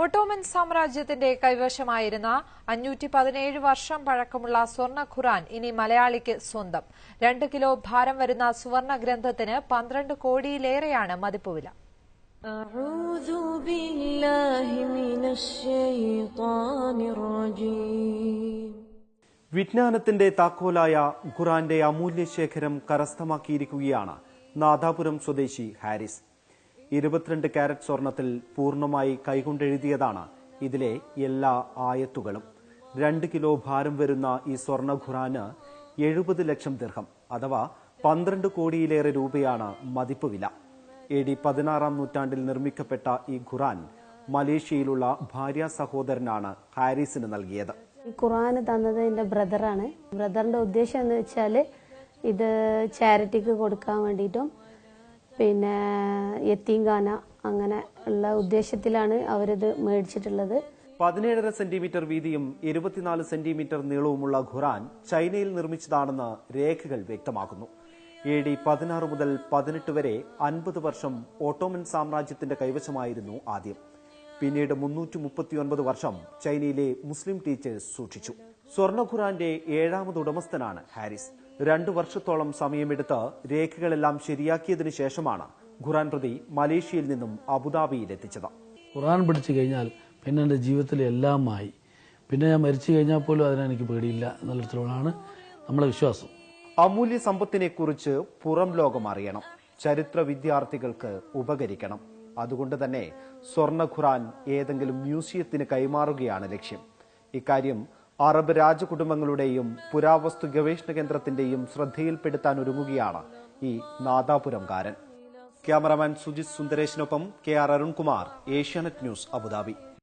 Ottoman സാമ്രാജ്യത്തിന്റെ കൈവശമായിരുന്ന 517 വർഷം പഴക്കമുള്ള സ്വർണ്ണ ഖുർആൻ ഇനി മലയാളിക്ക് സ്വന്തം. 2 കിലോ ഭാരം വരുന്ന സുവർണ ഗ്രന്ഥത്തിന് 12 കോടിയിലേറെയാണ് മതിപ്പുവില. വിജ്ഞാനത്തിന്റെ താക്കോലായ ഖുർആന്റെ അമൂല്യശേഖരം കരസ്ഥമാക്കിയിരിക്കുകയാണ് നാദാപുരം സ്വദേശി ഹാരിസ്. 22 കാരറ്റ് സ്വർണത്തിൽ പൂർണ്ണമായി കൈകൊണ്ടെഴുതിയതാണ് ഇതിലെ എല്ലാ ആയത്തുകളും. 2 കിലോ ഭാരം വരുന്ന ഈ സ്വർണ്ണ ഖുർആന് 70 ലക്ഷം ദിർഹം അഥവാ 12 കോടിയിലേറെ രൂപയാണ് മതിപ്പുവില. AD 16-ാം നൂറ്റാണ്ടിൽ നിർമ്മിക്കപ്പെട്ട ഈ ഖുർആൻ മലേഷ്യയിലുള്ള ഭാര്യ സഹോദരനാണ് ഹാരിസിന് നൽകിയത്. ഈ ഖുർആൻ തന്നത് എന്റെ ബ്രദറാണ്. ബ്രദറിന്റെ ഉദ്ദേശം എന്ന് വെച്ചാൽ ഇത് ചാരിറ്റിക്ക് കൊടുക്കാൻ വേണ്ടിയിട്ടും പിന്നെ യത്തീംഖാന അങ്ങനെ ഉള്ള ഉദ്ദേശത്തിലാണ് അവരിത് മേടിച്ചിട്ടുള്ളത്. 17.5 സെന്റിമീറ്റർ വീതിയും 24 സെന്റിമീറ്റർ നീളവുമുള്ള ഖുർആൻ ചൈനയിൽ നിർമ്മിച്ചതാണെന്ന് രേഖകൾ വ്യക്തമാക്കുന്നു. AD 16 മുതൽ 18 വരെ 50 വർഷം ഓട്ടോമൻ സാമ്രാജ്യത്തിന്റെ കൈവശമായിരുന്നു ആദ്യം. പിന്നീട് 339 വർഷം ചൈനയിലെ മുസ്ലിം ടീച്ചേഴ്സ് സൂക്ഷിച്ചു. സ്വർണ്ണ ഖുർആന്റെ 7ാമത് ഉടമസ്ഥനാണ് ഹാരിസ്. 2 വർഷത്തോളം സമയമെടുത്ത് രേഖകളെല്ലാം ശരിയാക്കിയതിനു ശേഷമാണ് ഖുർആൻ പ്രതി മലേഷ്യയിൽ നിന്നും അബുദാബിയിൽ എത്തിച്ചത്. ഖുർആൻ പഠിച്ചു കഴിഞ്ഞാൽ പിന്നെ എൻ്റെ ജീവിതത്തിൽ എല്ലാമായി. പിന്നെ ഞാൻ മരിച്ചു കഴിഞ്ഞാൽ പോലും അതിനെനിക്ക് പേടിയില്ല എന്നുള്ളതാണ് നമ്മളെ വിശ്വാസം. അമൂല്യ സമ്പത്തിനെക്കുറിച്ച് പുറം ലോകം അറിയണം, ചരിത്ര വിദ്യാർത്ഥികൾക്ക് ഉപകരിക്കണം. അതുകൊണ്ട് തന്നെ സ്വർണ്ണ ഖുർആൻ ഏതെങ്കിലും മ്യൂസിയത്തിന് കൈമാറുകയാണ് ലക്ഷ്യം. ഇക്കാര്യം അറബ് രാജകുടുംബങ്ങളുടെയും പുരാവസ്തു ഗവേഷണ കേന്ദ്രത്തിന്റെയും ശ്രദ്ധയിൽപ്പെടുത്താൻ ഒരുങ്ങുകയാണ് ഈ നാദാപുരംകാരൻ. ക്യാമറാമാൻ സുജിത് സുന്ദരേഷിനൊപ്പം KR Arunkumar, Asianet news, Abu Dhabi.